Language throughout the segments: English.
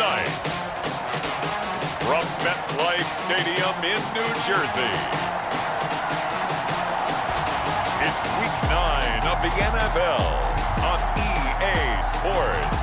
tonight, from MetLife Stadium in New Jersey, it's Week 9 of the NFL on EA Sports.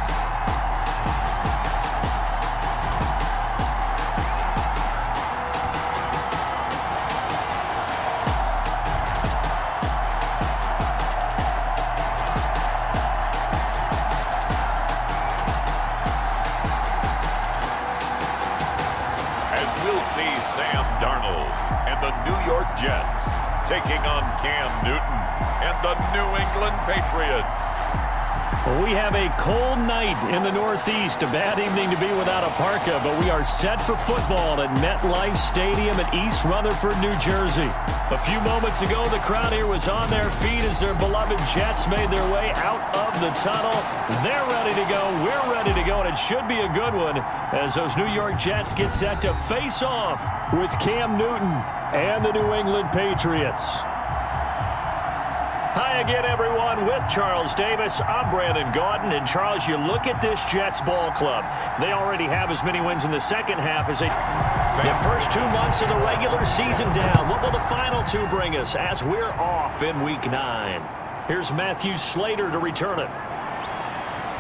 Sam Darnold and the New York Jets taking on Cam Newton and the New England Patriots. Well, we have a cold night in the Northeast. A bad evening to be without a parka, but we are set for football at MetLife Stadium in East Rutherford, New Jersey. A few moments ago, the crowd here was on their feet as their beloved Jets made their way out of the tunnel. They're ready to go. We're ready to go, and it should be a good one as those New York Jets get set to face off with Cam Newton and the New England Patriots. Hi again, everyone. With Charles Davis, I'm Brandon Gaudin. And, Charles, you look at this Jets ball club. They already have as many wins in the second half as the first 2 months of the regular season down. What will the final two bring us as we're off in Week 9? Here's Matthew Slater to return it.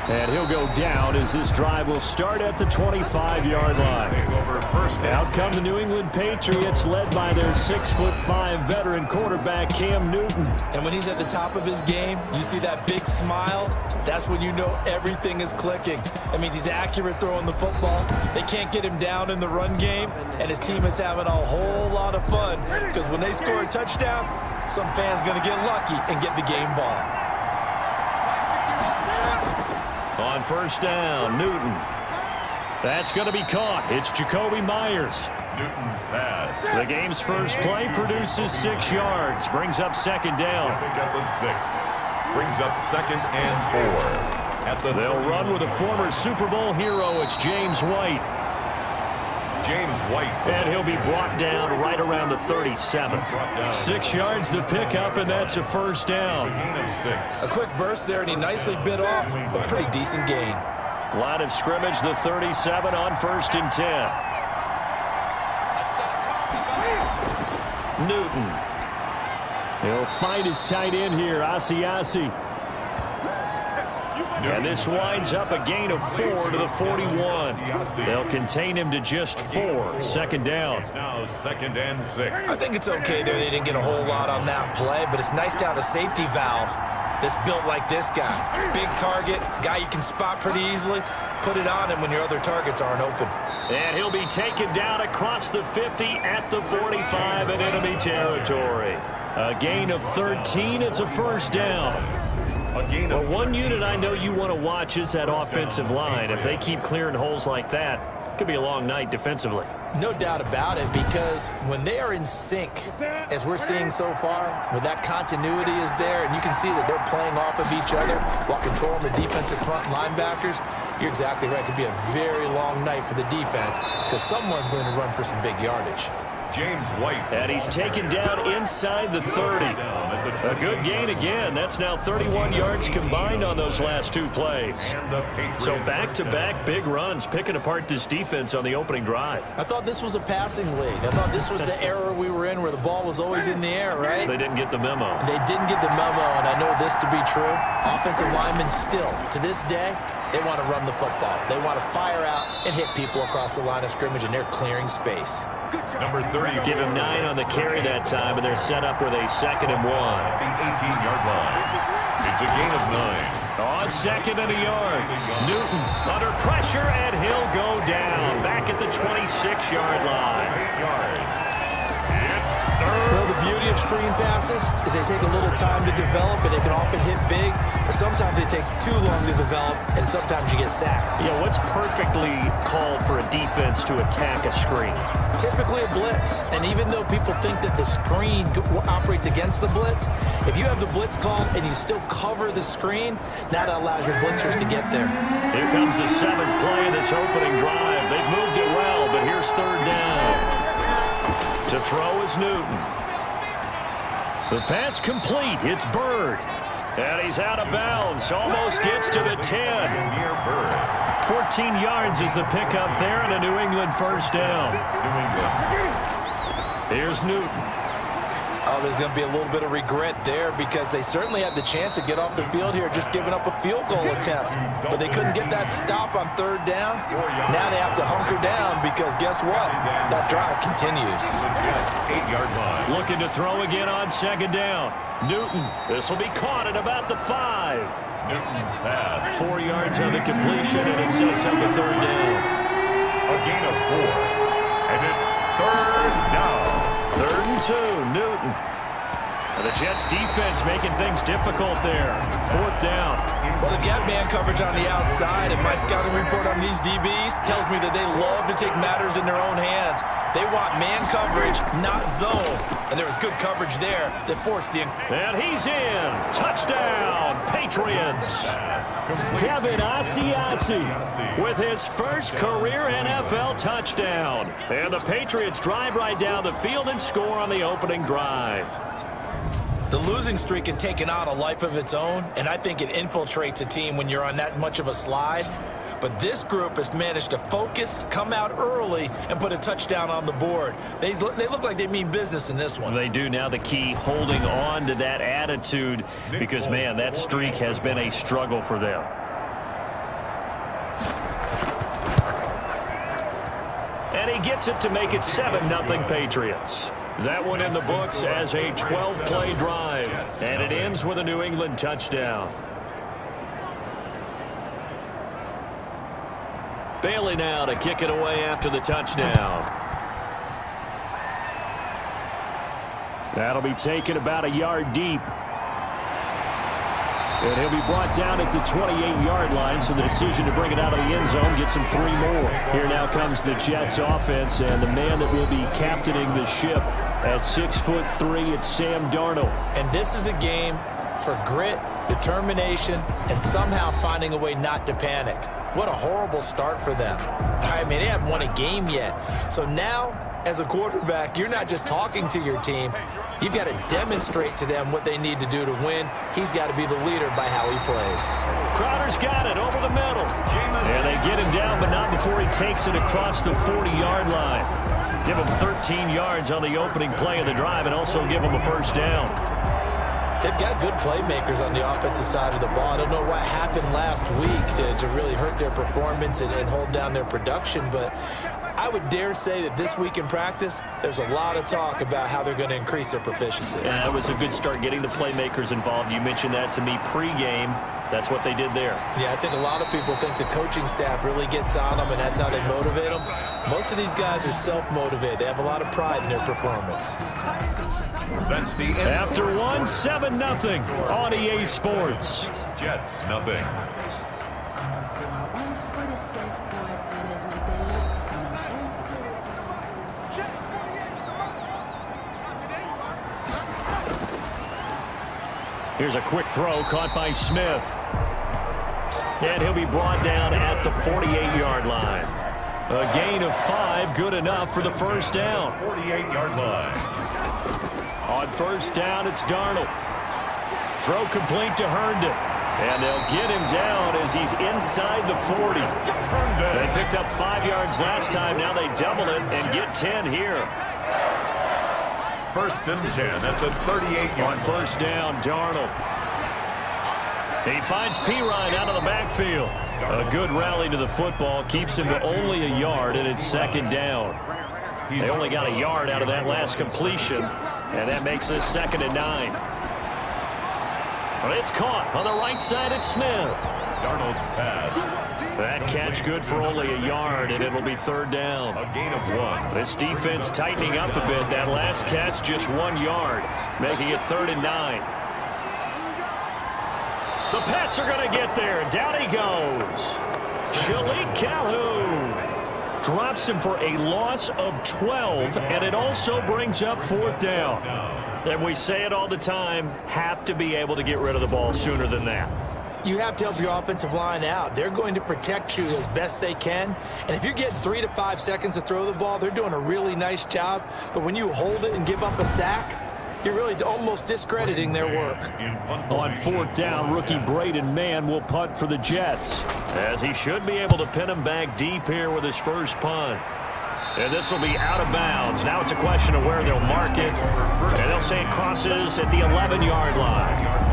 And he'll go down as this drive will start at the 25-yard line. Out come the New England Patriots, led by their 6'5" veteran quarterback, Cam Newton. And when he's at the top of his game, you see that big smile. That's when you know everything is clicking. That means he's accurate throwing the football. They can't get him down in the run game, and his team is having a whole lot of fun because when they score a touchdown, some fan's going to get lucky and get the game ball. On first down, Newton. That's going to be caught. It's Jacoby Myers. Newton's pass. The game's first play produces 6 yards. Brings up second down. Pickup of 6. Brings up 2nd and 4. They'll run with a former Super Bowl hero. It's James White. James White. And he'll be brought down right around the 37. 6 yards the pickup, and that's a first down. A quick burst there, and he nicely bit off a pretty decent gain. Line of scrimmage, the 37 on 1st and 10. Newton. He'll find his tight end here, Asiasi. And this winds up a gain of 4 to the 41. They'll contain him to just 4. Second down. It's now 2nd and 6. I think it's okay there. They didn't get a whole lot on that play, but it's nice to have a safety valve that's built like this guy. Big target, guy you can spot pretty easily. Put it on him when your other targets aren't open. And he'll be taken down across the 50 at the 45 in enemy territory. A gain of 13. It's a first down. Well, one unit I know you want to watch is that offensive line. If they keep clearing holes like that, it could be a long night defensively. No doubt about it, because when they are in sync, as we're seeing so far, when that continuity is there, and you can see that they're playing off of each other while controlling the defensive front linebackers, you're exactly right. It could be a very long night for the defense because someone's going to run for some big yardage. James White. And he's taken down inside the 30. A good gain again. That's now 31 yards combined on those last 2 plays. So back-to-back big runs, picking apart this defense on the opening drive. I thought this was a passing league. I thought this was the era we were in where the ball was always in the air, right? They didn't get the memo. They didn't get the memo, and I know this to be true. Offensive linemen still, to this day, they want to run the football. They want to fire out and hit people across the line of scrimmage, and they're clearing space. Number 30. Give him 9 on the carry that time, and they're set up with a 2nd and 1. At the 18-yard line. It's a gain of 9. On 2nd and a yard. Newton under pressure, and he'll go down. Back at the 26-yard line. 8 yards. Well, the beauty of screen passes is they take a little time to develop, and they can often hit big, but sometimes they take too long to develop, and sometimes you get sacked. Yeah, what's perfectly called for a defense to attack a screen? Typically a blitz, and even though people think that the screen operates against the blitz, if you have the blitz called and you still cover the screen, that allows your blitzers to get there. Here comes the 7th play of this opening drive. They've moved it well, but here's 3rd down. To throw is Newton. The pass complete. It's Bird. And he's out of bounds. Almost gets to the 10. 14 yards is the pickup there, and a New England first down. Here's Newton. Oh, there's going to be a little bit of regret there because they certainly had the chance to get off the field here, just giving up a field goal attempt. But they couldn't get that stop on third down. Now they have to hunker down because guess what? That drive continues. 8-yard line. Looking to throw again on second down. Newton. This will be caught at about the 5. Newton's pass. 4 yards on the completion, and it sets up a third down. A gain of 4. And it's third down. 3rd and 2, Newton. And the Jets defense making things difficult there. 4th down. Well, they've got man coverage on the outside, and my scouting report on these DBs tells me that they love to take matters in their own hands. They want man coverage, not zone. And there was good coverage there that forced the... And he's in. Touchdown, Patriots. Devin Asiasi with his first career NFL touchdown. And the Patriots drive right down the field and score on the opening drive. The losing streak had taken on a life of its own, and I think it infiltrates a team when you're on that much of a slide. But this group has managed to focus, come out early, and put a touchdown on the board. They look like they mean business in this one. They do. Now the key, holding on to that attitude, because, man, that streak has been a struggle for them. And he gets it to make it 7-0 Patriots. That one in the books as a 12-play drive. And it ends with a New England touchdown. Bailey now to kick it away after the touchdown. That'll be taken about a yard deep. And he'll be brought down at the 28-yard line, so the decision to bring it out of the end zone gets him 3 more. Here now comes the Jets offense, and the man that will be captaining the ship at 6'3", it's Sam Darnold. And this is a game for grit, determination, and somehow finding a way not to panic. What a horrible start for them. I mean, they haven't won a game yet. So now, as a quarterback, you're not just talking to your team. You've got to demonstrate to them what they need to do to win. He's got to be the leader by how he plays. Crowder's got it over the middle. And they get him down, but not before he takes it across the 40-yard line. Give him 13 yards on the opening play of the drive and also give him a first down. They've got good playmakers on the offensive side of the ball. I don't know what happened last week to really hurt their performance and hold down their production, but I would dare say that this week in practice, there's a lot of talk about how they're going to increase their proficiency. Yeah, that was a good start getting the playmakers involved. You mentioned that to me pregame. That's what they did there. Yeah, I think a lot of people think the coaching staff really gets on them, and that's how they motivate them. Most of these guys are self-motivated. They have a lot of pride in their performance. That's the end. After 7-0 on EA Sports. Jets, nothing. Here's a quick throw caught by Smith. And he'll be brought down at the 48-yard line. A gain of 5, good enough for the first down. 48-yard line. On first down, it's Darnold. Throw complete to Herndon. And they'll get him down as he's inside the 40. They picked up 5 yards last time. Now they double it and get 10 here. First and 10 at the 38-yard line. On first down, Darnold. He finds Pirine out of the backfield. A good rally to the football keeps him to only a yard, and it's second down. They only got a yard out of that last completion, and that makes this 2nd and 9. But it's caught on the right side at Smith. Darnold's pass. That catch good for only a yard, and it'll be 3rd down. A gain of 1. This defense tightening up a bit. That last catch just 1 yard, making it 3rd and 9. The Pats are going to get there. Down he goes. Shalik Calhoun drops him for a loss of 12, and it also brings up 4th down. And we say it all the time, have to be able to get rid of the ball sooner than that. You have to help your offensive line out. They're going to protect you as best they can. And if you're getting 3 to 5 seconds to throw the ball, they're doing a really nice job. But when you hold it and give up a sack, you're really almost discrediting their work. On fourth down, rookie Braden Mann will punt for the Jets, as he should be able to pin him back deep here with his first punt. And this will be out of bounds. Now it's a question of where they'll mark it. And they'll say it crosses at the 11-yard line.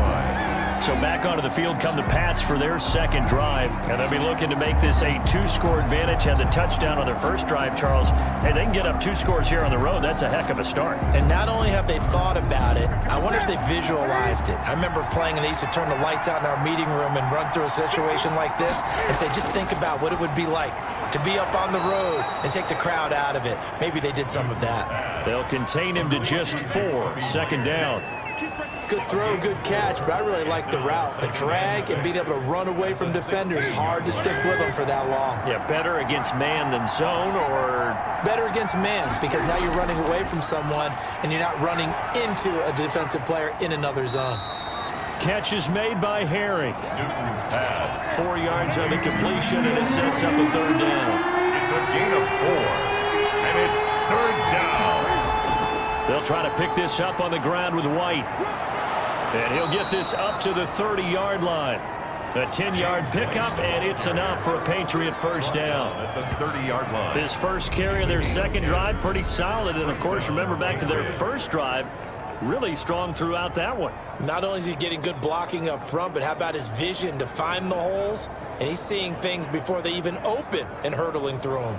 So back onto the field come the Pats for their second drive. And they'll be looking to make this a two-score advantage. Had the touchdown on their first drive, Charles. Hey, they can get up 2 scores here on the road. That's a heck of a start. And not only have they thought about it, I wonder if they visualized it. I remember playing and they used to turn the lights out in our meeting room and run through a situation like this and say, just think about what it would be like to be up on the road and take the crowd out of it. Maybe they did some of that. They'll contain him to just 4. Second down. Good throw, good catch, but I really like the route. The drag and being able to run away from defenders, hard to stick with them for that long. Yeah, better against man than zone, or? Better against man, because now you're running away from someone and you're not running into a defensive player in another zone. Catch is made by Herring. 4 yards on the completion, and it sets up a third down. It's a gain of 4, and it's third down. They'll try to pick this up on the ground with White. And he'll get this up to the 30-yard line. A 10-yard pickup, and it's enough for a Patriot first down. At the 30-yard line. His first carry of their second drive, pretty solid. And, of course, remember back to their first drive, really strong throughout that one. Not only is he getting good blocking up front, but how about his vision to find the holes? And he's seeing things before they even open and hurtling through them.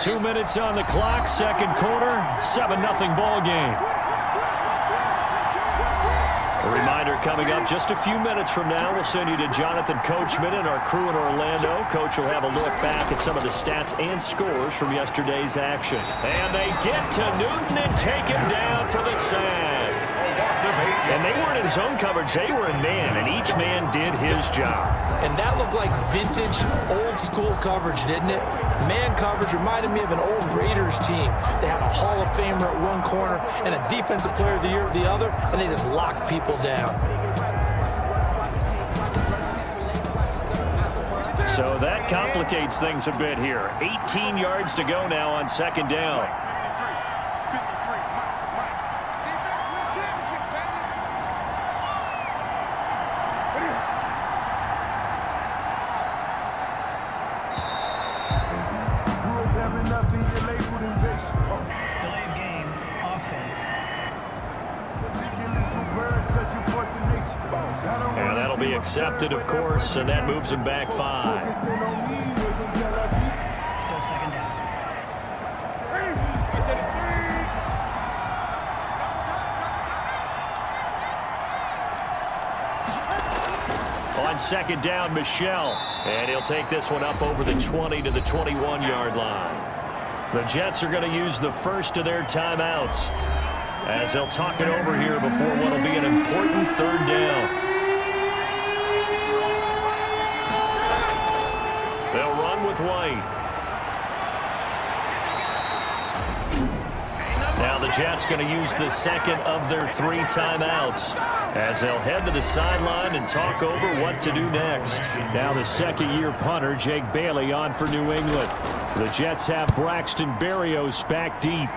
2 minutes on the clock, second quarter, 7-0 ball game. A reminder coming up just a few minutes from now, we'll send you to Jonathan Coachman and our crew in Orlando. Coach will have a look back at some of the stats and scores from yesterday's action. And they get to Newton and take him down for the sack. And they weren't in zone coverage, they were in man, and each man did his job. And that looked like vintage, old-school coverage, didn't it? Man coverage reminded me of an old Raiders team. They had a Hall of Famer at one corner and a Defensive Player of the Year at the other, and they just locked people down. So that complicates things a bit here. 18 yards to go now on second down. And that'll be accepted, of course, and that moves him back 5. Still second down. On second down, Michelle. And he'll take this one up over the 20 to the 21-yard line. The Jets are going to use the first of their timeouts as they'll talk it over here before what will be an important third down. They'll run with White. Now the Jets going to use the second of their 3 timeouts as they'll head to the sideline and talk over what to do next. Now the second-year punter, Jake Bailey, on for New England. The Jets have Braxton Berrios back deep.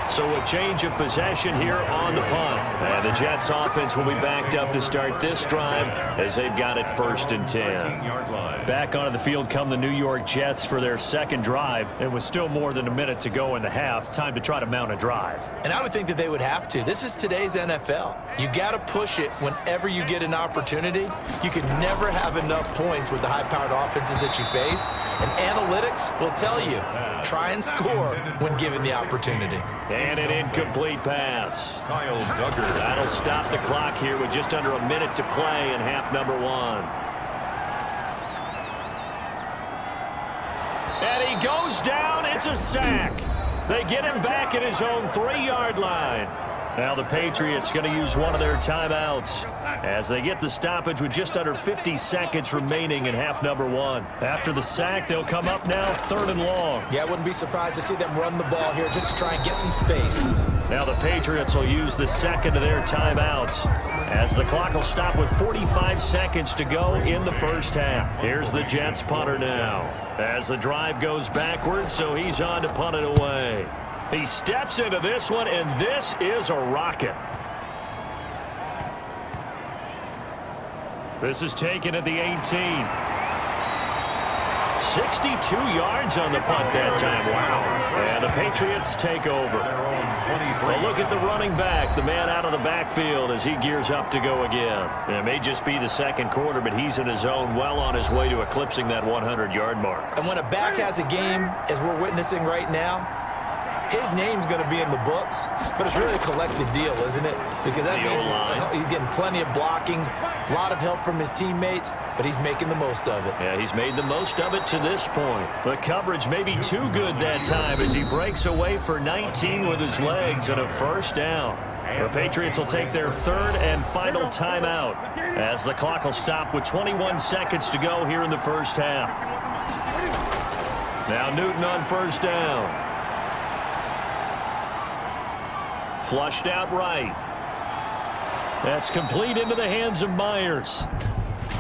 So a change of possession here on the punt. And the Jets offense will be backed up to start this drive as they've got it 1st and 10. Back onto the field come the New York Jets for their second drive. It was still more than a minute to go in the half. Time to try to mount a drive. And I would think that they would have to. This is today's NFL. You got to push it whenever you get an opportunity. You can never have enough points with the high-powered offenses that you face. And analytics will tell you, try and score when given the opportunity. And an incomplete pass. That'll stop the clock here with just under a minute to play in half number 1. And he goes down. It's a sack. They get him back at his own 3-yard line. Now the Patriots going to use one of their timeouts as they get the stoppage with just under 50 seconds remaining in half number one. After the sack, they'll come up now 3rd and long. Yeah, I wouldn't be surprised to see them run the ball here just to try and get some space. Now the Patriots will use the second of their timeouts as the clock will stop with 45 seconds to go in the first half. Here's the Jets punter now as the drive goes backwards, so he's on to punt it away. He steps into this one, and this is a rocket. This is taken at the 18. 62 yards on the punt that time. Wow. And the Patriots take over. Well, look at the running back, the man out of the backfield as he gears up to go again. And it may just be the second quarter, but he's in his zone, well on his way to eclipsing that 100-yard mark. And when a back has a game, as we're witnessing right now, his name's going to be in the books, but it's really a collective deal, isn't it? Because that means he's getting plenty of blocking, a lot of help from his teammates, but he's making the most of it. Yeah, he's made the most of it to this point. The coverage may be too good that time as he breaks away for 19 with his legs and a first down. The Patriots will take their 3rd and final timeout as the clock will stop with 21 seconds to go here in the first half. Now Newton on first down. Flushed out right. That's complete into the hands of Myers.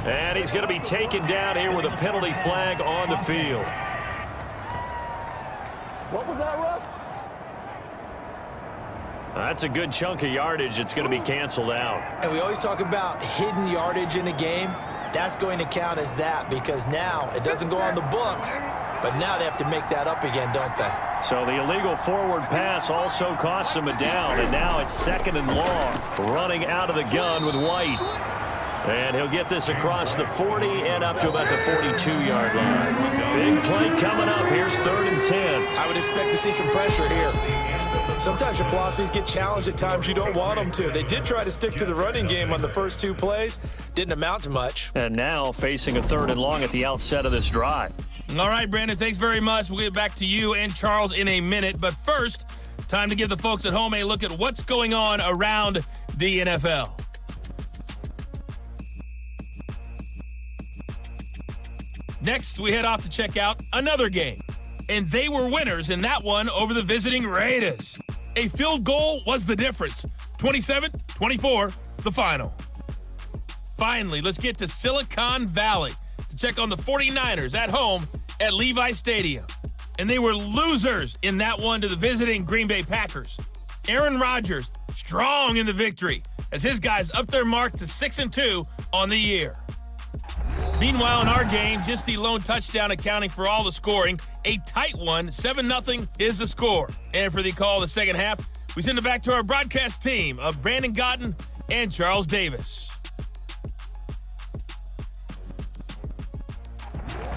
And he's going to be taken down here with a penalty flag on the field. What was that, ref? That's a good chunk of yardage. It's going to be canceled out. And we always talk about hidden yardage in a game. That's going to count as that because now it doesn't go on the books, but now they have to make that up again, don't they? So the illegal forward pass also costs him a down, and now it's 2nd and long. Running out of the gun with White. And he'll get this across the 40 and up to about the 42-yard line. Big play coming up. Here's 3rd and 10. I would expect to see some pressure here. Sometimes your philosophies get challenged at times you don't want them to. They did try to stick to the running game on the first 2 plays. Didn't amount to much. And now facing a 3rd and long at the outset of this drive. All right, Brandon, thanks very much. We'll get back to you and Charles in a minute. But first, time to give the folks at home a look at what's going on around the NFL. Next, we head off to check out another game. And they were winners in that one over the visiting Raiders. A field goal was the difference. 27-24, the final. Finally, let's get to Silicon Valley to check on the 49ers at home at Levi Stadium. And they were losers in that one to the visiting Green Bay Packers. Aaron Rodgers strong in the victory as his guys up their mark to 6-2 on the year. Meanwhile, in our game, just the lone touchdown accounting for all the scoring. A tight one, 7-0 is the score. And for the call of the second half, we send it back to our broadcast team of Brandon Gaudin and Charles Davis.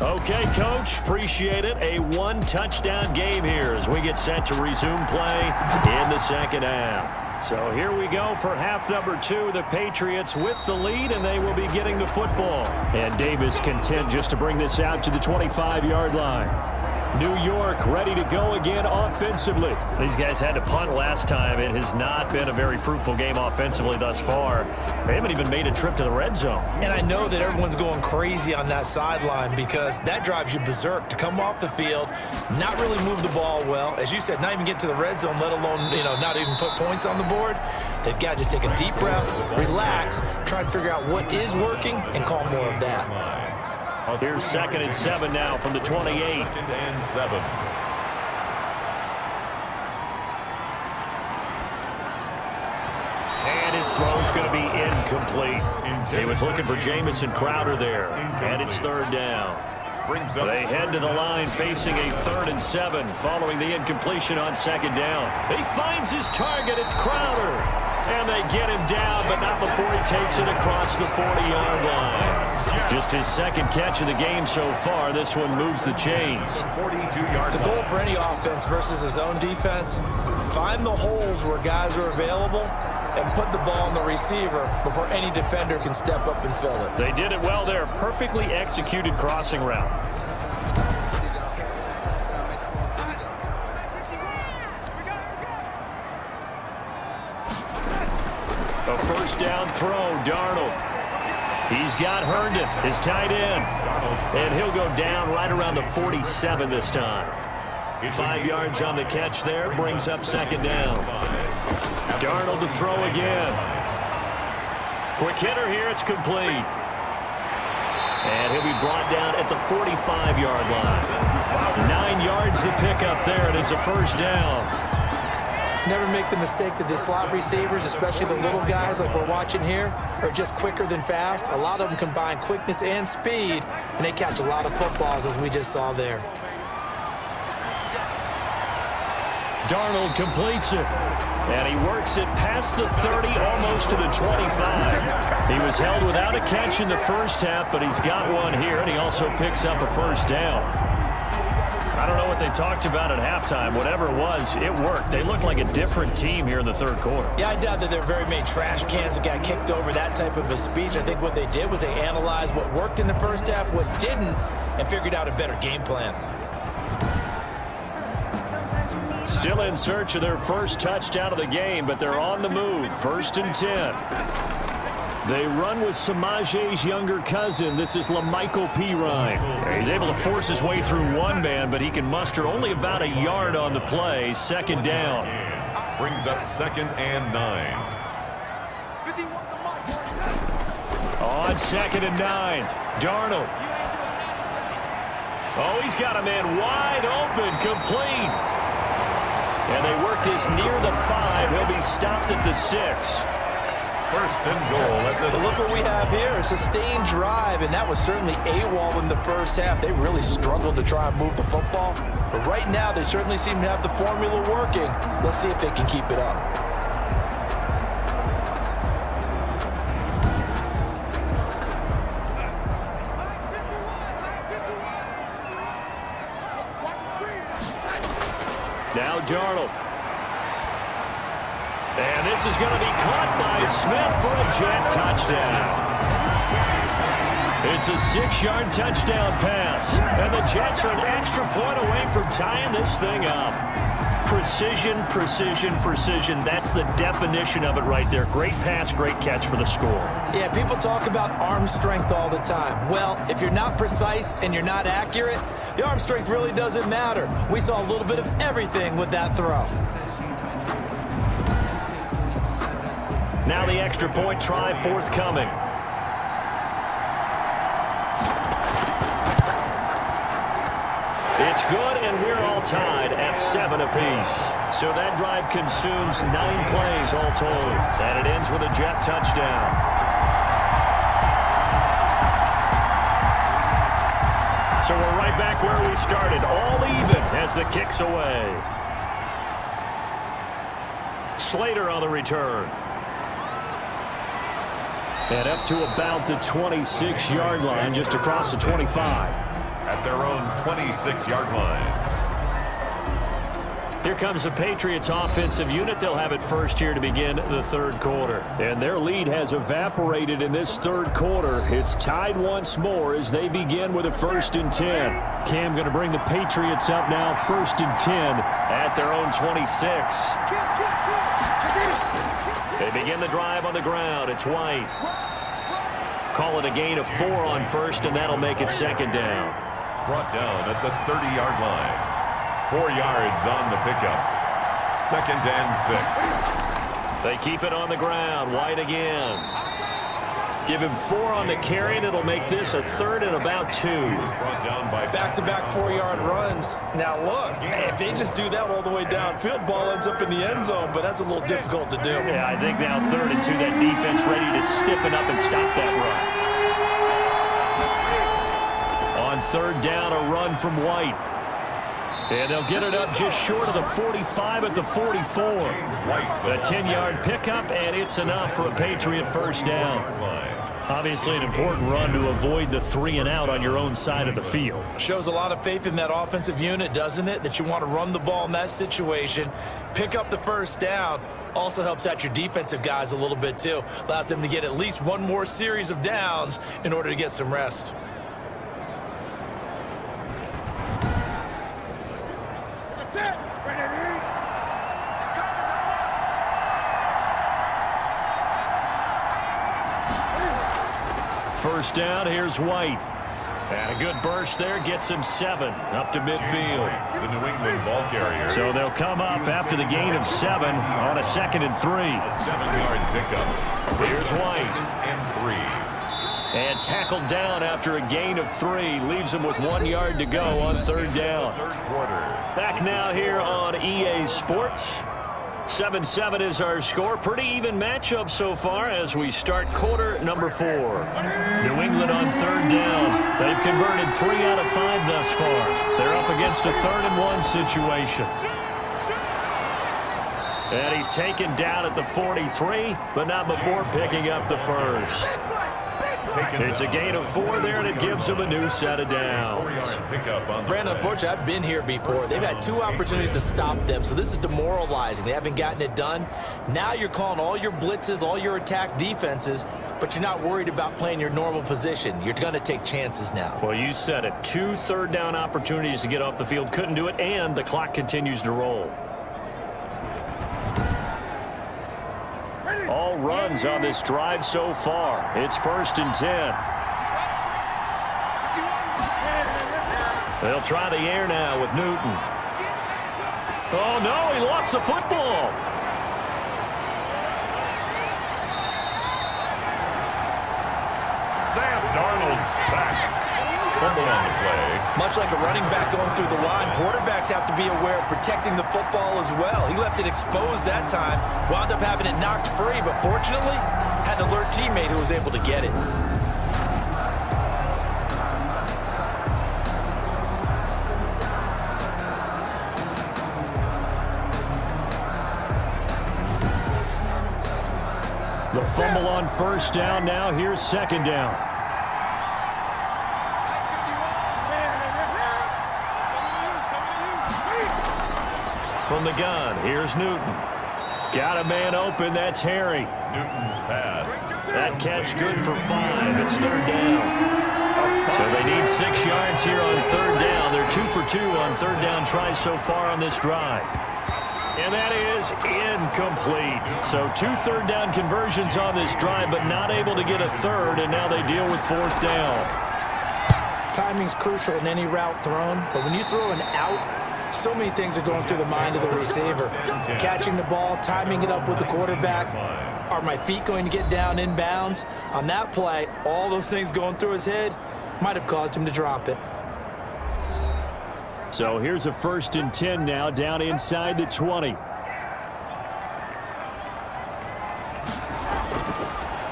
Okay, Coach, appreciate it. A 1-touchdown game here as we get set to resume play in the second half. So here we go for half number 2. The Patriots with the lead, and they will be getting the football. And Davis content just to bring this out to the 25-yard line. New York ready to go again offensively. These guys had to punt last time. It has not been a very fruitful game offensively thus far. They haven't even made a trip to the red zone. And I know that everyone's going crazy on that sideline because that drives you berserk to come off the field, not really move the ball well. As you said, not even get to the red zone, let alone, not even put points on the board. They've got to just take a deep breath, relax, try and figure out what is working, and call more of that. Here's 2nd and 7 now from the 28. 2nd and 7. And his throw's going to be incomplete. He was looking for Jamison Crowder there. And it's 3rd down. They head to the line facing a 3rd and 7 following the incompletion on 2nd down. He finds his target. It's Crowder. And they get him down, but not before he takes it across the 40-yard line. Just his 2nd catch of the game so far. This one moves the chains. The goal for any offense versus his own defense, find the holes where guys are available and put the ball on the receiver before any defender can step up and fill it. They did it well there. Perfectly executed crossing route. First down throw, Darnold. He's got Herndon, his tight end. And he'll go down right around the 47 this time. 5 yards on the catch there, brings up second down. Darnold to throw again. Quick hitter here, it's complete. And he'll be brought down at the 45-yard line. 9 yards to pick up there, and it's a first down. Never make the mistake that the slot receivers, especially the little guys like we're watching here, are just quicker than fast. A lot of them combine quickness and speed, and they catch a lot of footballs, as we just saw there. Darnold completes it, and he works it past the 30, almost to the 25. He was held without a catch in the first half, but he's got one here, and he also picks up a first down. I don't know what they talked about at halftime. Whatever it was, it worked. They look like a different team here in the third quarter. Yeah, I doubt that there are very many trash cans that got kicked over, that type of a speech. I think what they did was they analyzed what worked in the first half, what didn't, and figured out a better game plan. Still in search of their first touchdown of the game, but they're on the move. 1st and 10. They run with Samaje's younger cousin. This is LaMichael Pirine. He's able to force his way through one man, but he can muster only about a yard on the play. Second down. Brings up 2nd and 9. On 2nd and 9. Darnold. Oh, he's got a man wide open, complete. And they work this near the 5. He'll be stopped at the 6. 1st and goal at the... Look what we have here, a sustained drive, and that was certainly AWOL in the first half. They really struggled to try and move the football. But right now, they certainly seem to have the formula working. Let's see if they can keep it up. Now Darnold. And this is going to be caught by Smith for a Jet touchdown. It's a 6-yard touchdown pass. And the Jets are an extra point away from tying this thing up. Precision, precision, precision. That's the definition of it right there. Great pass, great catch for the score. Yeah, people talk about arm strength all the time. Well, if you're not precise and you're not accurate, the arm strength really doesn't matter. We saw a little bit of everything with that throw. Now the extra point try forthcoming. It's good, and we're all tied at 7 apiece. So that drive consumes 9 plays all told. And it ends with a Jet touchdown. So we're right back where we started, all even as the kick's away. Slater on the return. And up to about the 26-yard line, just across the 25. At their own 26-yard line. Here comes the Patriots offensive unit. They'll have it first here to begin the third quarter. And their lead has evaporated in this third quarter. It's tied once more as they begin with a 1st and 10. Cam going to bring the Patriots up now, 1st and 10 at their own 26. They begin the drive on the ground. It's White. Call it a gain of 4 on 1st, and that'll make it 2nd down. Brought down at the 30-yard line. 4 yards on the pickup. 2nd and 6. They keep it on the ground. White again. Give him 4 on the carry, and it'll make this a 3rd and about 2. Brought down by Back-to-back 4-yard runs. Now look, if they just do that all the way downfield, ball ends up in the end zone, but that's a little difficult to do. Yeah, I think now 3rd and 2, that defense ready to stiffen up and stop that run. On 3rd down, a run from White. And they'll get it up just short of the 45 at the 44. A 10-yard pickup, and it's enough for a Patriot first down. Obviously an important run to avoid the 3 and out on your own side of the field. Shows a lot of faith in that offensive unit, doesn't it? That you want to run the ball in that situation. Pick up the first down. Also helps out your defensive guys a little bit, too. Allows them to get at least one more series of downs in order to get some rest. first down. Here's White. And a good burst there gets him 7 up to midfield. The New England ball carrier. So they'll come up after the gain of 7 on a 2nd and 3. A 7-yard pickup. Here's White. And 3. And tackled down after a gain of 3. Leaves him with 1 yard to go on 3rd down. Third quarter. Back now here on EA Sports. 7-7 is our score. Pretty even matchup so far as we start quarter number 4. New England on 3rd down. They've converted 3 out of 5 thus far. They're up against a 3rd and 1 situation. And he's taken down at the 43, but not before picking up the first. It's a gain of 4 there, and it gives him a new set of downs. Brandon, unfortunately, I've been here before. They've had 2 opportunities to stop them, so this is demoralizing. They haven't gotten it done. Now you're calling all your blitzes, all your attack defenses, but you're not worried about playing your normal position. You're going to take chances now. Well, you said it. 2 third down opportunities to get off the field. Couldn't do it, and the clock continues to roll. All runs on this drive so far. It's 1st and 10. They'll try the air now with Newton. Oh, no, he lost the football. Sam Darnold sacked. Fumble on the play. Much like a running back going through the line, quarterbacks have to be aware of protecting the football as well. He left it exposed that time, wound up having it knocked free, but fortunately, had an alert teammate who was able to get it. The fumble on 1st down now. Here's 2nd down. From the gun, here's Newton. Got a man open, that's Harry. Newton's pass. That catch good for 5. It's 3rd down. So they need 6 yards here on 3rd down. They're 2 for 2 on 3rd down tries so far on this drive. And that is incomplete. So 2 third down conversions on this drive, but not able to get a 3rd, and now they deal with 4th down. Timing's crucial in any route thrown, but when you throw an out, so many things are going through the mind of the receiver. Catching the ball, timing it up with the quarterback. Are my feet going to get down in bounds? On that play, all those things going through his head might have caused him to drop it. So here's a 1st and 10 now, down inside the 20.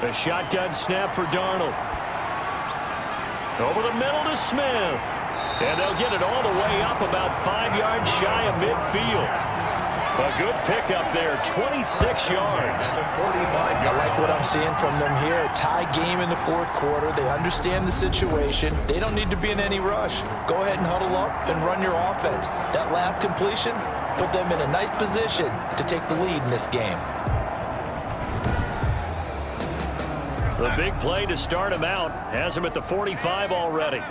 A shotgun snap for Darnold. Over the middle to Smith. And they'll get it all the way up about 5 yards shy of midfield. A good pickup there, 26 yards. I like what I'm seeing from them here. A tie game in the 4th quarter. They understand the situation. They don't need to be in any rush. Go ahead and huddle up and run your offense. That last completion put them in a nice position to take the lead in this game. The big play to start him out has him at the 45 already.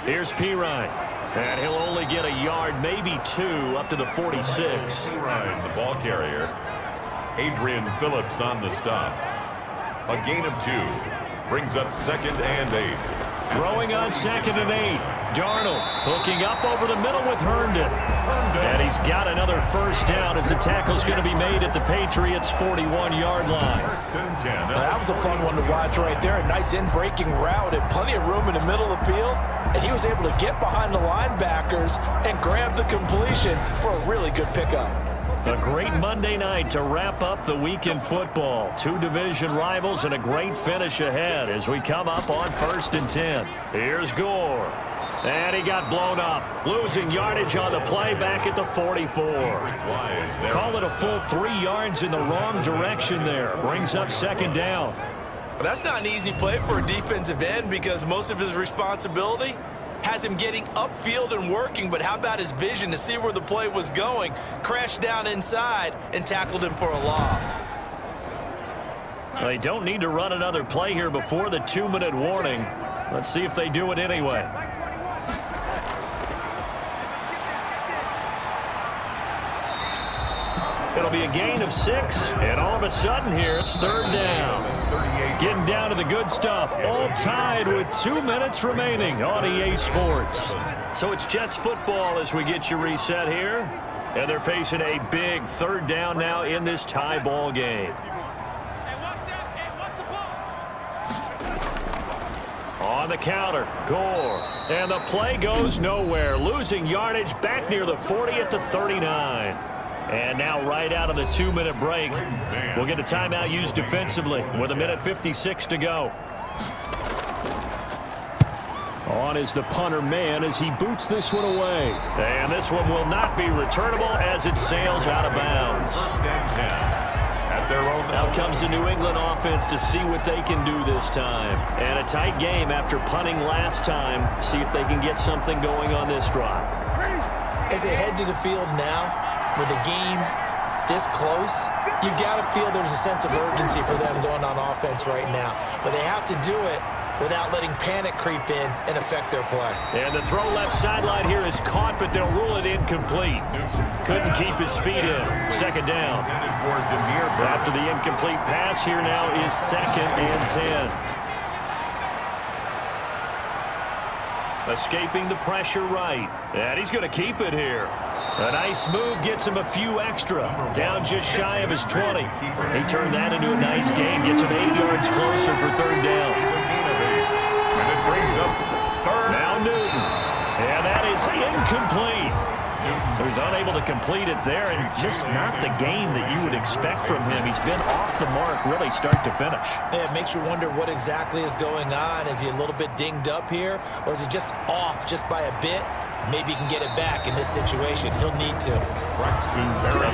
Here's Pirine. And he'll only get a yard, maybe 2, up to the 46. Pirine, the ball carrier. Adrian Phillips on the stop. A gain of 2. Brings up 2nd and 8. Throwing on 2nd and 8. Darnold hooking up over the middle with Herndon. And he's got another 1st down as the tackle's going to be made at the Patriots' 41-yard line. 1st and 10. That was a fun one to watch right there. A nice in-breaking route and plenty of room in the middle of the field. And he was able to get behind the linebackers and grab the completion for a really good pickup. A great Monday night to wrap up the week in football. 2 division rivals and a great finish ahead as we come up on 1st and 10. Here's Gore. And he got blown up. Losing yardage on the play back at the 44. Call it a full 3 yards in the wrong direction there. Brings up 2nd down. Well, that's not an easy play for a defensive end because most of his responsibility has him getting upfield and working, but how about his vision to see where the play was going? Crashed down inside and tackled him for a loss. They don't need to run another play here before the 2-minute warning. Let's see if they do it anyway. It'll be a gain of 6, and all of a sudden here, it's 3rd down. Getting down to the good stuff, all tied with 2 minutes remaining on EA Sports. So it's Jets football as we get you reset here, and they're facing a big 3rd down now in this tie ball game. On the counter, Gore, and the play goes nowhere, losing yardage back near the 40 at the 39. And now right out of the 2-minute break, we'll get a timeout used defensively with 1:56 to go. On is the punter man as he boots this one away. And this one will not be returnable as it sails out of bounds. Out comes the New England offense to see what they can do this time. And a tight game after punting last time. See if they can get something going on this drive. As they head to the field now, with the game this close, you got to feel there's a sense of urgency for them going on offense right now. But they have to do it without letting panic creep in and affect their play. And the throw left sideline here is caught, but they'll rule it incomplete. Couldn't keep his feet in. 2nd down. After the incomplete pass, here now is 2nd and 10. Escaping the pressure right. And he's going to keep it here. A nice move gets him a few extra. Down just shy of his 20. He turned that into a nice gain. Gets him 8 yards closer for 3rd down. And it brings up 3rd. Now Newton. And that is incomplete. So he's unable to complete it there, and just not the game that you would expect from him. He's been off the mark really start to finish. Yeah, it makes you wonder what exactly is going on. Is he a little bit dinged up here, or is he just off just by a bit? Maybe he can get it back in this situation. He'll need to.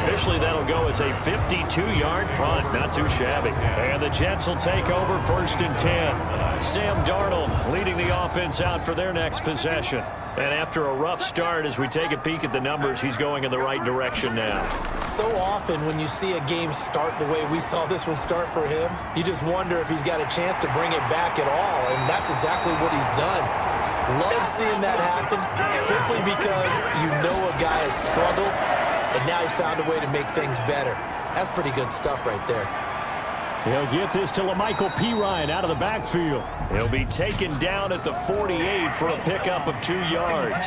Officially, that'll go as a 52-yard punt. Not too shabby. And the Jets will take over 1st and 10. Sam Darnold leading the offense out for their next possession. And after a rough start, as we take a peek at the numbers, he's going in the right direction now. So often when you see a game start the way we saw this one start for him, you just wonder if he's got a chance to bring it back at all. And that's exactly what he's done. Love seeing that happen simply because you know a guy has struggled, and now he's found a way to make things better. That's pretty good stuff right there. He'll get this to LaMichael Pirine out of the backfield. He'll be taken down at the 48 for a pickup of 2 yards.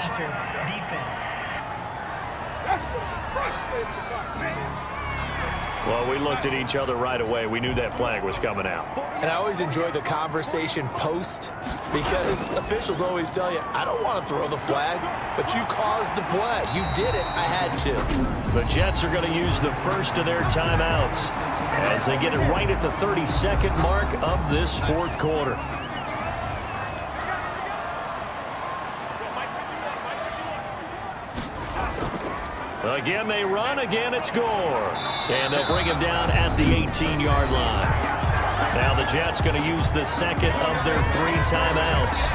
Well, we looked at each other right away. We knew that flag was coming out. And I always enjoy the conversation post because officials always tell you, I don't want to throw the flag, but you caused the play. You did it. I had to. The Jets are going to use the first of their timeouts as they get it right at the 32nd mark of this 4th quarter. Again, they run. Again, it's Gore. And they'll bring him down at the 18-yard line. Now the Jets going to use the 2nd of their 3 timeouts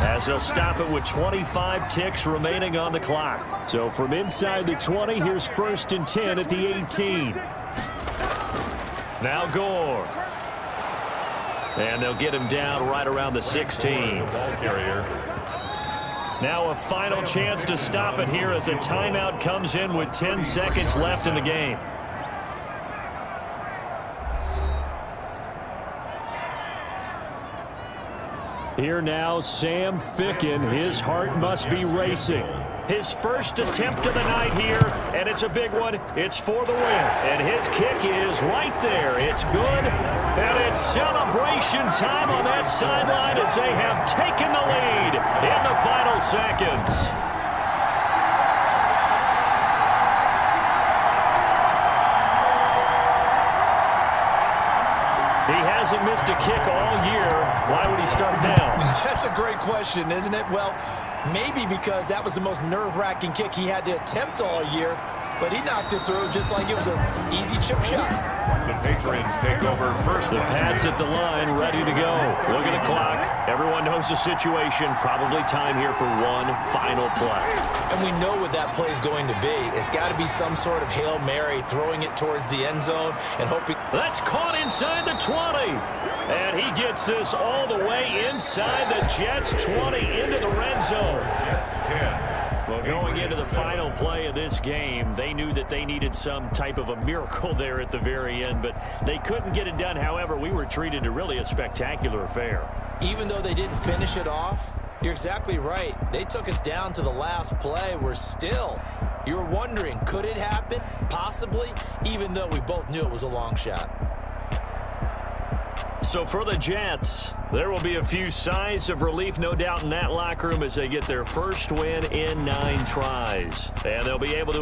as they'll stop it with 25 ticks remaining on the clock. So from inside the 20, here's 1st and 10 at the 18. Now Gore. And they'll get him down right around the 16. Ball carrier. Now a final chance to stop it here as a timeout comes in with 10 seconds left in the game. Here now, Sam Ficken. His heart must be racing. His first attempt of the night here, and it's a big one. It's for the win, and his kick is right there. It's good, and it's celebration time on that sideline as they have taken the lead in the final seconds. He hasn't missed a kick all year. Why would he start now? That's a great question, isn't it? Well, maybe because that was the most nerve-wracking kick he had to attempt all year, but he knocked it through just like it was an easy chip shot. The Patriots take over first. The Pats at the line, ready to go. Look at the clock. Everyone knows the situation. Probably time here for one final play. And we know what that play is going to be. It's got to be some sort of Hail Mary, throwing it towards the end zone and hoping. That's caught inside the 20. And he gets this all the way inside the Jets' 20 into the red zone. Jets 10. Well, going into the final play of this game, they knew that they needed some type of a miracle there at the very end, but they couldn't get it done. However, we were treated to really a spectacular affair. Even though they didn't finish it off, you're exactly right. They took us down to the last play. You're wondering, could it happen? Possibly, even though we both knew it was a long shot. So for the Jets, there will be a few sighs of relief, no doubt, in that locker room as they get their first win in 9 tries. And they'll be able to